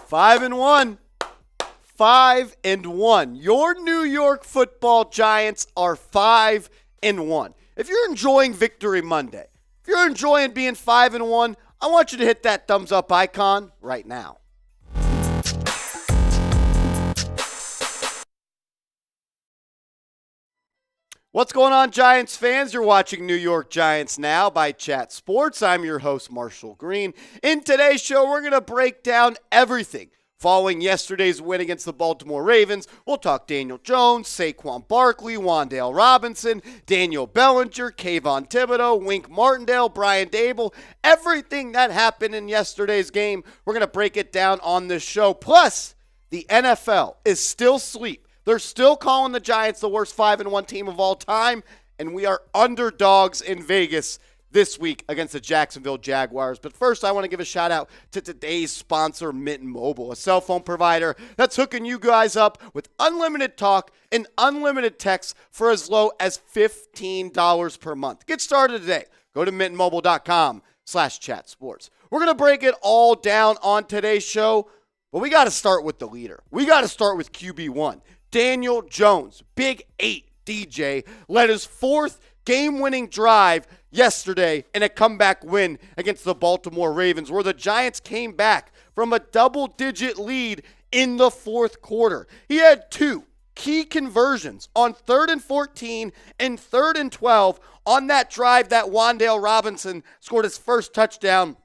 5-1. 5-1. Your New York Football Giants are 5-1. If you're enjoying Victory Monday, if you're enjoying being 5-1, I want you to hit that thumbs up icon right now. What's going on, Giants fans? You're watching New York Giants Now by Chat Sports. I'm your host, Marshall Green. In today's show, we're going to break down everything following yesterday's win against the Baltimore Ravens. We'll talk Daniel Jones, Saquon Barkley, Wan'Dale Robinson, Daniel Bellinger, Kayvon Thibodeaux, Wink Martindale, Brian Daboll, everything that happened in yesterday's game. We're going to break it down on this show. Plus, the NFL is still asleep. They're still calling the Giants the worst 5-1 team of all time, and we are underdogs in Vegas this week against the Jacksonville Jaguars. But first, I want to give a shout out to today's sponsor, Mint Mobile, a cell phone provider that's hooking you guys up with unlimited talk and unlimited text for as low as $15 per month. Get started today. Go to mintmobile.com/chatsports. We're going to break it all down on today's show, but we got to start with the leader. We got to start with QB1. Daniel Jones, Big 8 DJ, led his fourth game-winning drive yesterday in a comeback win against the Baltimore Ravens, where the Giants came back from a double-digit lead in the fourth quarter. He had two key conversions on 3rd and 14 and 3rd and 12 on that drive that Wan'Dale Robinson scored his first touchdown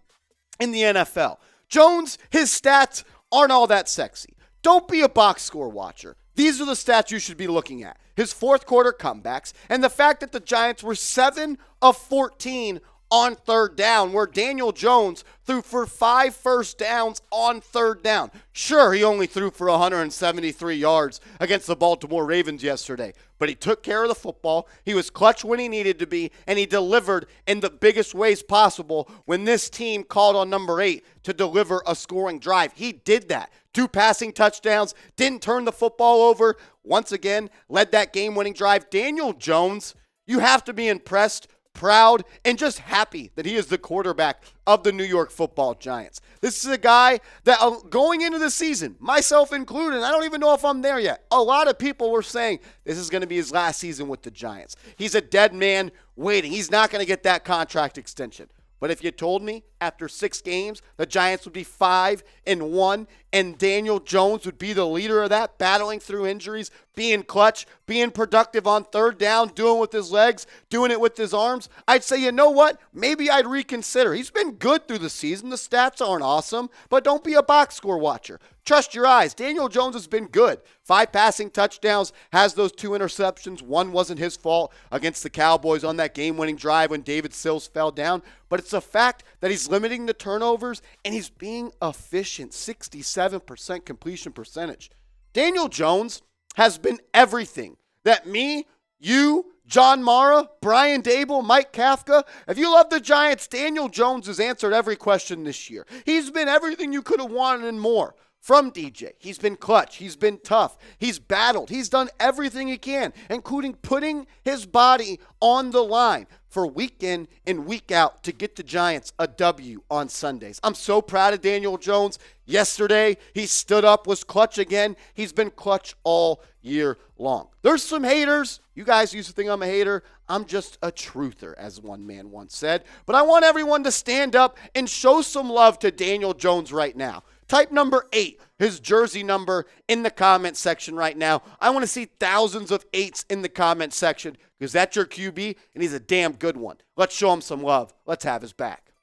in the NFL. Jones, his stats aren't all that sexy. Don't be a box score watcher. These are the stats you should be looking at. His fourth quarter comebacks and the fact that the Giants were 7 of 14 on third down, where Daniel Jones threw for 5 first downs on third down. Sure, he only threw for 173 yards against the Baltimore Ravens yesterday, but he took care of the football. He was clutch when he needed to be, and he delivered in the biggest ways possible when this team called on number 8 to deliver a scoring drive. He did that. 2 passing touchdowns, didn't turn the football over. Once again, led that game-winning drive. Daniel Jones, you have to be impressed, proud, and just happy that he is the quarterback of the New York Football Giants. This is a guy that going into the season, myself included, I don't even know if I'm there yet. A lot of people were saying this is going to be his last season with the Giants. He's a dead man waiting. He's not going to get that contract extension. But if you told me after 6 games the Giants would be 5-1 and Daniel Jones would be the leader of that, battling through injuries, being clutch, being productive on third down, doing it with his legs, doing it with his arms, I'd say, you know what? Maybe I'd reconsider. He's been good through the season. The stats aren't awesome, but don't be a box score watcher. Trust your eyes. Daniel Jones has been good. 5 passing touchdowns, has those 2 interceptions. One wasn't his fault against the Cowboys on that game-winning drive when David Sills fell down. But it's a fact that he's limiting the turnovers and he's being efficient. 67% completion percentage. Daniel Jones has been everything that me, you, John Mara, Brian Daboll, Mike Kafka. If you love the Giants, Daniel Jones has answered every question this year. He's been everything you could have wanted and more. From DJ, he's been clutch, he's been tough, he's battled, he's done everything he can, including putting his body on the line for week in and week out to get the Giants a W on Sundays. I'm so proud of Daniel Jones. Yesterday, he stood up, was clutch again. He's been clutch all year long. There's some haters. You guys used to think I'm a hater. I'm just a truther, as one man once said. But I want everyone to stand up and show some love to Daniel Jones right now. Type number 8, his jersey number, in the comment section right now. I want to see thousands of 8s in the comment section because that's your QB, and he's a damn good one. Let's show him some love. Let's have his back.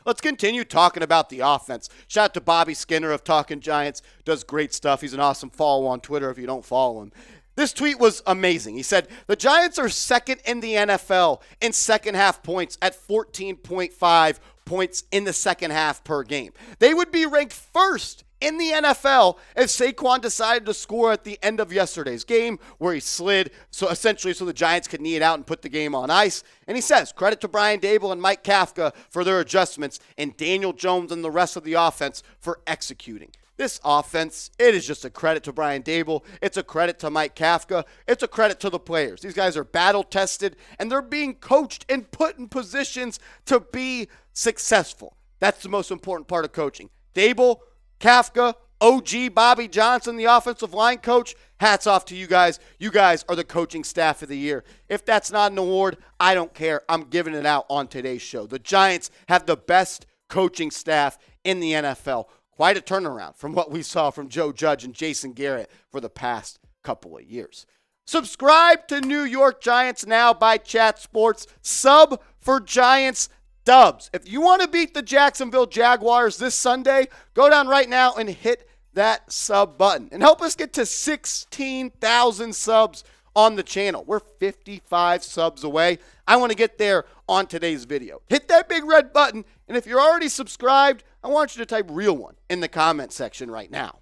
Let's continue talking about the offense. Shout out to Bobby Skinner of Talking Giants. Does great stuff. He's an awesome follow on Twitter if you don't follow him. This tweet was amazing. He said, the Giants are second in the NFL in second half points at 14.5 points in the second half per game. They would be ranked first in the NFL if Saquon decided to score at the end of yesterday's game where he slid, so the Giants could knee it out and put the game on ice. And he says, credit to Brian Daboll and Mike Kafka for their adjustments and Daniel Jones and the rest of the offense for executing. This offense, it is just a credit to Brian Daboll. It's a credit to Mike Kafka. It's a credit to the players. These guys are battle-tested, and they're being coached and put in positions to be successful. That's the most important part of coaching. Daboll, Kafka, OG, Bobby Johnson, the offensive line coach. Hats off to you guys. You guys are the coaching staff of the year. If that's not an award, I don't care. I'm giving it out on today's show. The Giants have the best coaching staff in the NFL. Quite a turnaround from what we saw from Joe Judge and Jason Garrett for the past couple of years. Subscribe to New York Giants Now by Chat Sports. Sub for Giants Dubs. If you want to beat the Jacksonville Jaguars this Sunday, go down right now and hit that sub button and help us get to 16,000 subs on the channel. We're 55 subs away. I want to get there on today's video. Hit that big red button, and if you're already subscribed, I want you to type real one in the comment section right now.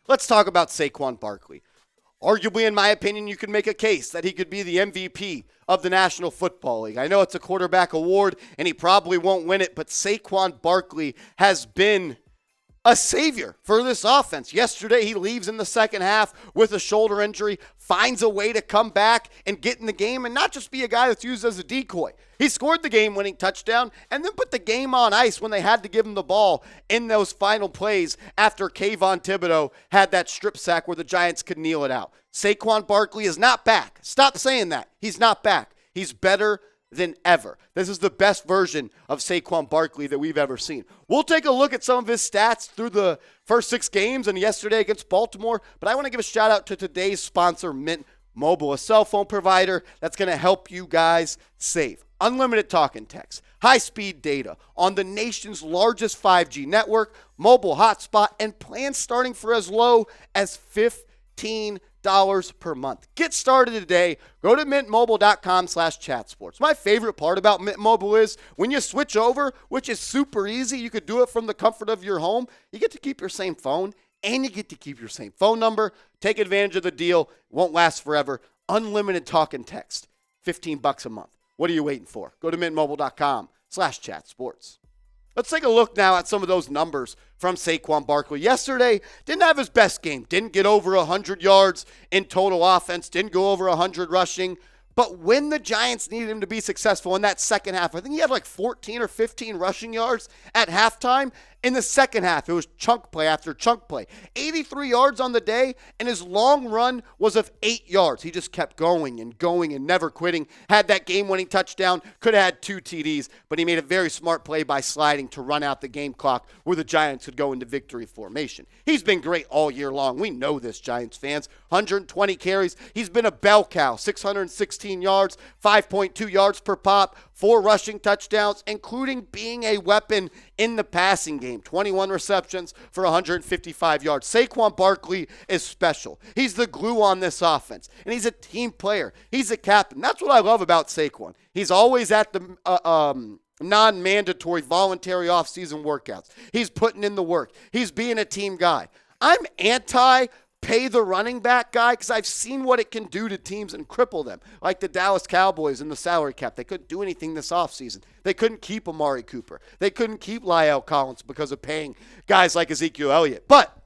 Let's talk about Saquon Barkley. Arguably, in my opinion, you can make a case that he could be the MVP of the National Football League. I know it's a quarterback award, and he probably won't win it, but Saquon Barkley has been a savior for this offense. Yesterday, he leaves in the second half with a shoulder injury, finds a way to come back and get in the game and not just be a guy that's used as a decoy. He scored the game-winning touchdown and then put the game on ice when they had to give him the ball in those final plays after Kayvon Thibodeaux had that strip sack where the Giants could kneel it out. Saquon Barkley is not back. Stop saying that. He's not back. He's better than ever. This is the best version of Saquon Barkley that we've ever seen. We'll take a look at some of his stats through the first 6 games and yesterday against Baltimore, but I want to give a shout out to today's sponsor, Mint Mobile, a cell phone provider that's going to help you guys save. Unlimited talk and text, high-speed data on the nation's largest 5G network, mobile hotspot, and plans starting for as low as $15 per month. Get started today. Go to mintmobile.com/chatsports. My favorite part about Mint Mobile is when you switch over, which is super easy, you could do it from the comfort of your home. You get to keep your same phone and you get to keep your same phone number. Take advantage of the deal. It won't last forever. Unlimited talk and text. $15 a month. What are you waiting for? Go to mintmobile.com/chatsports. Let's take a look now at some of those numbers from Saquon Barkley. Yesterday, didn't have his best game. Didn't get over 100 yards in total offense. Didn't go over 100 rushing. But when the Giants needed him to be successful in that second half, I think he had like 14 or 15 rushing yards at halftime. In the second half, it was chunk play after chunk play. 83 yards on the day, and his long run was of 8 yards. He just kept going and never quitting. Had that game-winning touchdown, could have had 2 TDs, but he made a very smart play by sliding to run out the game clock where the Giants could go into victory formation. He's been great all year long. We know this, Giants fans. 120 carries. He's been a bell cow. 616 yards, 5.2 yards per pop, 4 rushing touchdowns, including being a weapon in the passing game. 21 receptions for 155 yards. Saquon Barkley is special. He's the glue on this offense, and he's a team player. He's a captain. That's what I love about Saquon. He's always at the non-mandatory voluntary off-season workouts. He's putting in the work. He's being a team guy. I'm anti-pay the running back guy because I've seen what it can do to teams and cripple them, like the Dallas Cowboys in the salary cap. They couldn't do anything this offseason. They couldn't keep Amari Cooper. They couldn't keep Lyle Collins because of paying guys like Ezekiel Elliott. But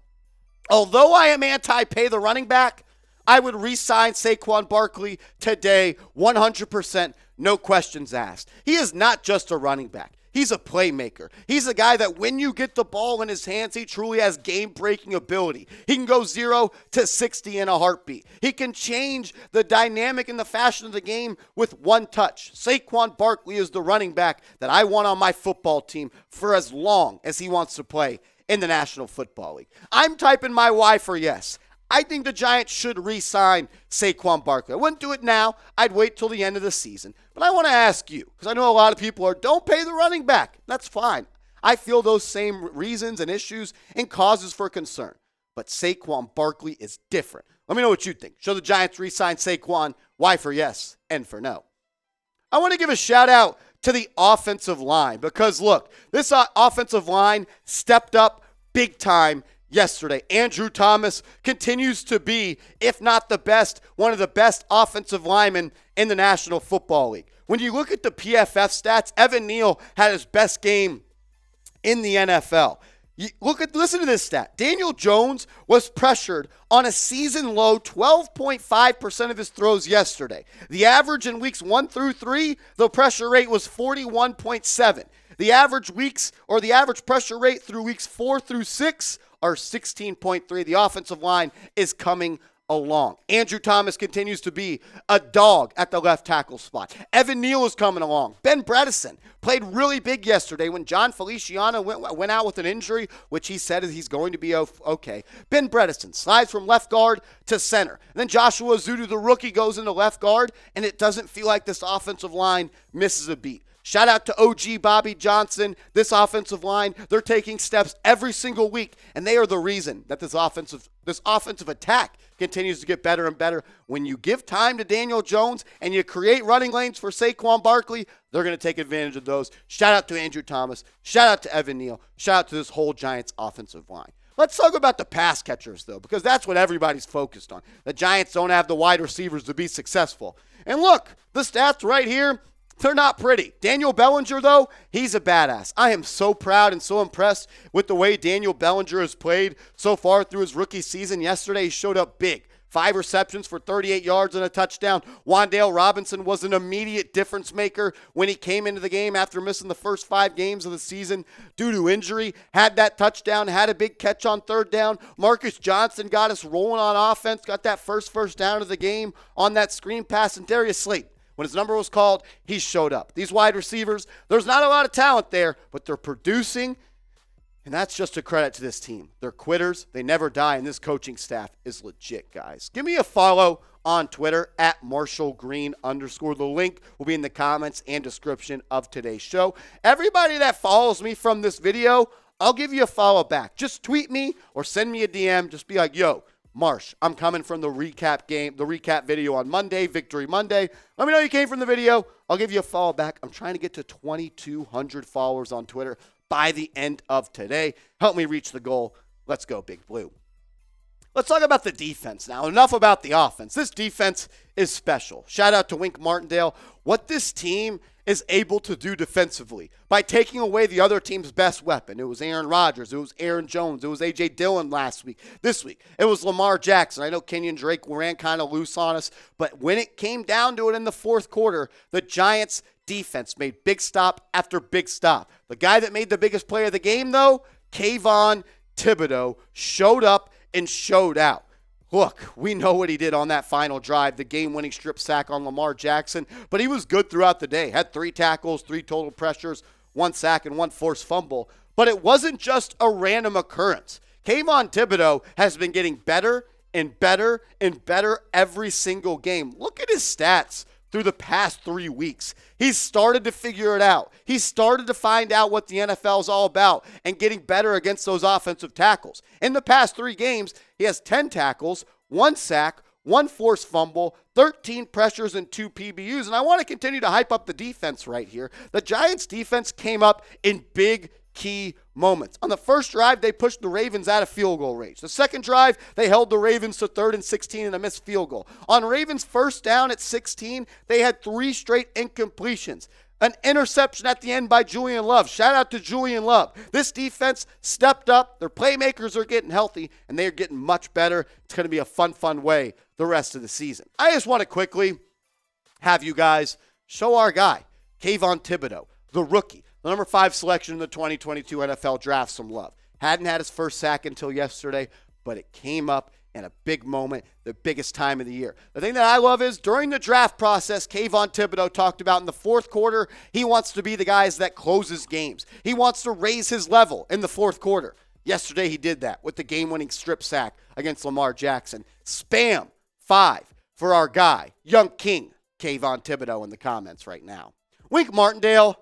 although I am anti-pay the running back, I would re-sign Saquon Barkley today 100%, no questions asked. He is not just a running back. He's a playmaker. He's a guy that when you get the ball in his hands, he truly has game-breaking ability. He can go 0 to 60 in a heartbeat. He can change the dynamic and the fashion of the game with one touch. Saquon Barkley is the running back that I want on my football team for as long as he wants to play in the National Football League. I'm typing my Y for yes. I think the Giants should re-sign Saquon Barkley. I wouldn't do it now. I'd wait till the end of the season. But I want to ask you, because I know a lot of people are, don't pay the running back. That's fine. I feel those same reasons and issues and causes for concern. But Saquon Barkley is different. Let me know what you think. Should the Giants re-sign Saquon? Y for yes, N for no. I want to give a shout out to the offensive line because, look, this offensive line stepped up big time yesterday. Andrew Thomas continues to be, if not the best, one of the best offensive linemen in the National Football League. When you look at the PFF stats, Evan Neal had his best game in the NFL. Listen to this stat. Daniel Jones was pressured on a season-low 12.5% of his throws yesterday. The average in weeks 1 through 3, the pressure rate was 41.7. The average weeks or the average pressure rate through weeks 4 through 6 are 16.3. The offensive line is coming along. Andrew Thomas continues to be a dog at the left tackle spot. Evan Neal is coming along. Ben Bredesen played really big yesterday when John Feliciano went out with an injury, which he said he's going to be okay. Ben Bredesen slides from left guard to center. And then Joshua Zudu, the rookie, goes into left guard, and it doesn't feel like this offensive line misses a beat. Shout out to OG Bobby Johnson. This offensive line, they're taking steps every single week, and they are the reason that this offensive attack continues to get better and better. When you give time to Daniel Jones and you create running lanes for Saquon Barkley, they're going to take advantage of those. Shout out to Andrew Thomas. Shout out to Evan Neal. Shout out to this whole Giants offensive line. Let's talk about the pass catchers, though, because that's what everybody's focused on. The Giants don't have the wide receivers to be successful. And look, the stats right here, they're not pretty. Daniel Bellinger, though, he's a badass. I am so proud and so impressed with the way Daniel Bellinger has played so far through his rookie season. Yesterday, he showed up big. 5 receptions for 38 yards and a touchdown. Wan'Dale Robinson was an immediate difference maker when he came into the game after missing the first 5 games of the season due to injury. Had that touchdown, had a big catch on third down. Marcus Johnson got us rolling on offense, got that first down of the game on that screen pass. And Darius Slayton, when his number was called, he showed up. These wide receivers, there's not a lot of talent there, but they're producing, and that's just a credit to this team. They're quitters. They never die, and this coaching staff is legit, guys. Give me a follow on Twitter at @MarshallGreen_. The link will be in the comments and description of today's show. Everybody that follows me from this video, I'll give you a follow back. Just tweet me or send me a DM. Just be like, yo, Marsh, I'm coming from the recap video on Monday, Victory Monday. Let me know you came from the video. I'll give you a follow back. I'm trying to get to 2,200 followers on Twitter by the end of today. Help me reach the goal. Let's go, Big Blue. Let's talk about the defense now. Enough about the offense. This defense is special. Shout out to Wink Martindale. What this team is able to do defensively by taking away the other team's best weapon. It was Aaron Rodgers. It was Aaron Jones. It was A.J. Dillon last week. This week, it was Lamar Jackson. I know Kenyon Drake ran kind of loose on us, but when it came down to it in the fourth quarter, the Giants' defense made big stop after big stop. The guy that made the biggest play of the game, though, Kayvon Thibodeaux, showed up and showed out. Look, we know what he did on that final drive, the game-winning strip sack on Lamar Jackson, but he was good throughout the day. Had 3 tackles, 3 total pressures, 1 sack, and 1 forced fumble. But it wasn't just a random occurrence. Kayvon Thibodeaux has been getting better and better and better every single game. Look at his stats through the past 3 weeks. He's started to figure it out. He started to find out what the NFL is all about and getting better against those offensive tackles. In the past 3 games, he has 10 tackles, 1 sack, 1 forced fumble, 13 pressures, and 2 PBUs. And I want to continue to hype up the defense right here. The Giants' defense came up in big key moments. On the first drive, they pushed the Ravens out of field goal range. The second drive, they held the Ravens to 3rd and 16 and a missed field goal. On Ravens' first down at 16, they had 3 straight incompletions. An interception at the end by Julian Love. Shout out to Julian Love. This defense stepped up. Their playmakers are getting healthy, and they are getting much better. It's going to be a fun way the rest of the season. I just want to quickly have you guys show our guy, Kayvon Thibodeaux, the rookie, the number 5 selection in the 2022 NFL Draft, some love. Hadn't had his first sack until yesterday, but it came up in a big moment, the biggest time of the year. The thing that I love is during the draft process, Kayvon Thibodeaux talked about in the fourth quarter, he wants to be the guys that closes games. He wants to raise his level in the fourth quarter. Yesterday he did that with the game-winning strip sack against Lamar Jackson. Spam 5 for our guy, Young King, Kayvon Thibodeaux in the comments right now. Wink Martindale,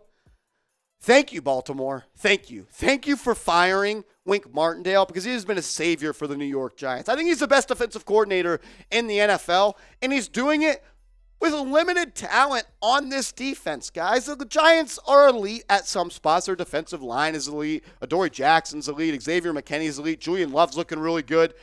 thank you, Baltimore. Thank you. Thank you for firing Wink Martindale because he has been a savior for the New York Giants. I think he's the best defensive coordinator in the NFL, and he's doing it with limited talent on this defense, guys. The Giants are elite at some spots. Their defensive line is elite. Adoree Jackson's elite. Xavier McKinney's elite. Julian Love's looking really good.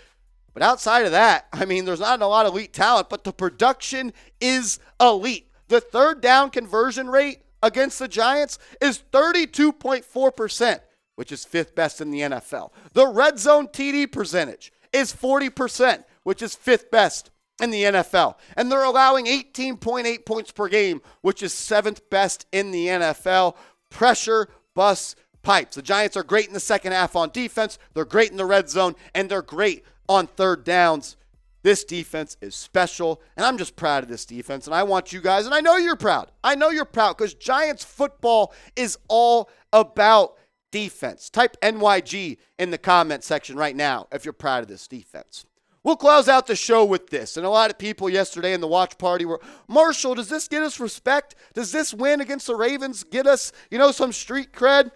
But outside of that, I mean, there's not a lot of elite talent, but the production is elite. The third down conversion rate against the Giants is 32.4%, which is 5th best in the NFL. The red zone TD percentage is 40%, which is 5th best in the NFL. And they're allowing 18.8 points per game, which is 7th best in the NFL. Pressure bus pipes. The Giants are great in the second half on defense. They're great in the red zone, and they're great on third downs. This defense is special, and I'm just proud of this defense, and I want you guys, and I know you're proud. I know you're proud because Giants football is all about defense. Type NYG in the comment section right now if you're proud of this defense. We'll close out the show with this, and a lot of people yesterday in the watch party were, Marshall, does this get us respect? Does this win against the Ravens get us, some street cred?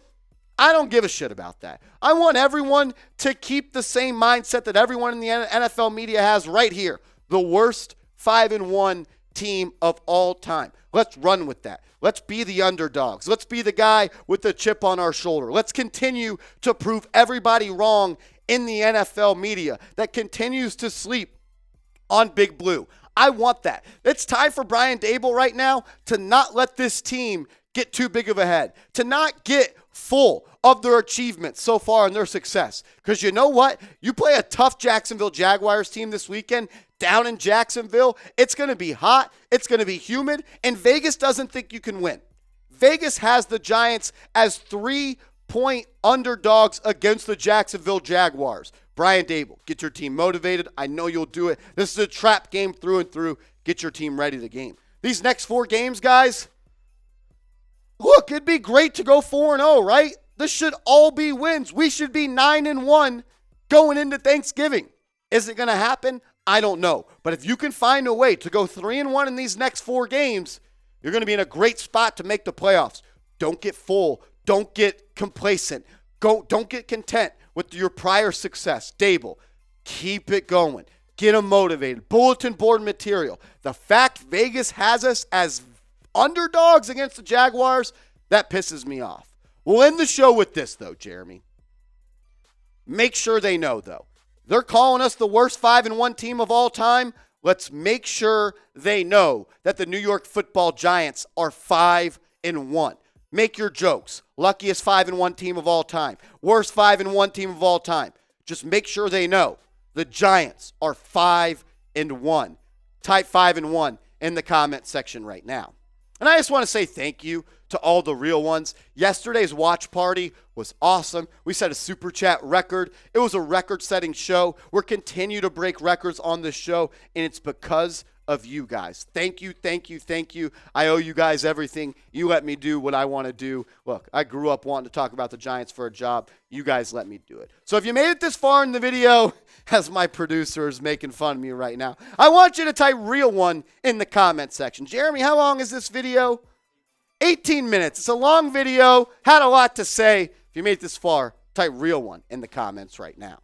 I don't give a shit about that. I want everyone to keep the same mindset that everyone in the NFL media has right here. The worst 5-1 team of all time. Let's run with that. Let's be the underdogs. Let's be the guy with the chip on our shoulder. Let's continue to prove everybody wrong in the NFL media that continues to sleep on Big Blue. I want that. It's time for Brian Daboll right now to not let this team get too big of a head, to not get full of their achievements so far and their success. Because you know what? You play a tough Jacksonville Jaguars team this weekend down in Jacksonville. It's going to be hot. It's going to be humid. And Vegas doesn't think you can win. Vegas has the Giants as 3-point underdogs against the Jacksonville Jaguars. Brian Daboll, get your team motivated. I know you'll do it. This is a trap game through and through. Get your team ready to game. These next 4 games, guys, look, it'd be great to go 4-0, right? This should all be wins. We should be 9-1 going into Thanksgiving. Is it going to happen? I don't know. But if you can find a way to go 3-1 in these next 4 games, you're going to be in a great spot to make the playoffs. Don't get full. Don't get complacent. Don't get content with your prior success. Daboll, keep it going. Get them motivated. Bulletin board material. The fact Vegas has us as underdogs against the Jaguars, that pisses me off. We'll end the show with this, though, Jeremy. Make sure they know, though. They're calling us the worst 5-1 team of all time. Let's make sure they know that the New York Football Giants are 5-1. Make your jokes. Luckiest 5-1 team of all time. Worst 5-1 team of all time. Just make sure they know the Giants are 5-1. Type 5-1 in the comment section right now. And I just want to say thank you to all the real ones. Yesterday's watch party was awesome. We set a super chat record. It was a record-setting show. We're continue to break records on this show, and it's because of you guys. Thank you, thank you, thank you. I owe you guys everything. You let me do what I want to do. Look, I grew up wanting to talk about the Giants for a job. You guys let me do it. So if you made it this far in the video, as my producer is making fun of me right now, I want you to type real one in the comment section. Jeremy, how long is this video? 18 minutes. It's a long video. Had a lot to say. If you made it this far, type real one in the comments right now.